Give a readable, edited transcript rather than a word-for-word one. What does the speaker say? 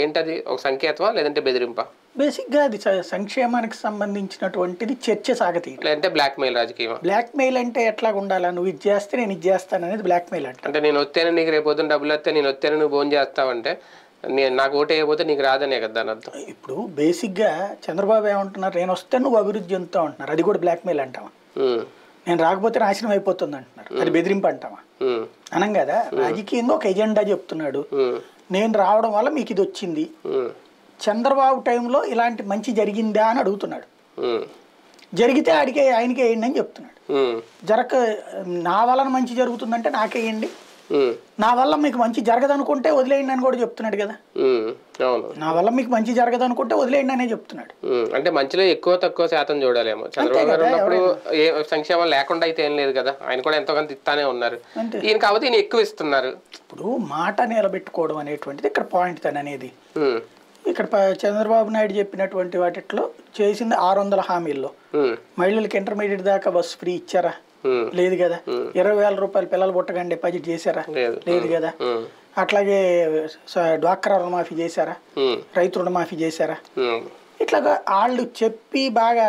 ఏంటది? ఒక సంకేతమా లేదంటే బెదిరింపా? బేసిక్గా అది సంక్షేమానికి సంబంధించినటువంటిది చర్చ సాగతీయడం. లేదంటే బ్లాక్‌మెయిల్ రాజకీయమా? బ్లాక్మెయిల్ అంటే ఎట్లాగా ఉండాలా, నువ్వు ఇది చేస్తే నేను ఇది చేస్తాను అనేది బ్లాక్మెయిల్ అంట. అంటే నేను వస్తేనే నీకు రేపు పొద్దున్న డబ్బులు వస్తే నేను వస్తేనే నువ్వు ఫోన్ చేస్తావంటే నేను నాకు ఓటు వేయకపోతే నీకు రాదనే కదా దాని అర్థం. ఇప్పుడు బేసిక్గా చంద్రబాబు ఏమంటున్నారు, నేను వస్తే నువ్వు అభివృద్ధి చెందుతావు అంటున్నారు. అది కూడా బ్లాక్మెయిల్ అంటావా? నేను రాకపోతే నాశనం అయిపోతుంది అంటున్నారు. అది బెదిరింపు అంటావా? అనం కదా. రాజకీయంగా ఒక ఎజెండా చెప్తున్నాడు, నేను రావడం వల్ల మీకు ఇది వచ్చింది, చంద్రబాబు టైంలో ఇలాంటి మంచి జరిగిందా అని అడుగుతున్నాడు. జరిగితే ఆయనకే వేయండి అని చెప్తున్నాడు. నా వలన మంచి జరుగుతుందంటే నాకేయండి, నా వల్ల మీకు మంచి జరగదనుకుంటే వదిలేయండి అని కూడా చెప్తున్నాడు కదా. నా వల్ల మీకు మంచి జరగదనుకుంటే వదిలేయండి అనే చెప్తున్నాడు. అంటే మంచిలో ఎక్కువ తక్కువ శాతం చూడాలేమో. చంద్రబాబు గారు ఉన్నప్పుడు ఏ సంక్షేమం లేకుండా అయితే ఏం లేదు కదా, ఆయన కూడా ఎంతో కొంత ఇస్తానే ఉన్నారు. ఈయన కాబట్టి ఈయన ఎక్కువ ఇస్తున్నారు. ఇప్పుడు మాట నిలబెట్టుకోవడం అనేటువంటిది ఇక్కడ పాయింట్ తన అనేది. ఇక్కడ చంద్రబాబు నాయుడు చెప్పినటువంటి వాటిలో చేసింది 600 హామీల్లో మహిళలకు ఇంటర్మీడియట్ దాకా బస్సు ఫ్రీ ఇచ్చారా? లేదు కదా. 20,000 రూపాయలు పిల్లలు పుట్టగానే డిపాజిట్ చేశారా? లేదు కదా. అట్లాగే డ్వాక్రా రుణమాఫీ చేశారా? రైతు రుణమాఫీ చేశారా? ఇట్లాగా వాళ్ళు చెప్పి బాగా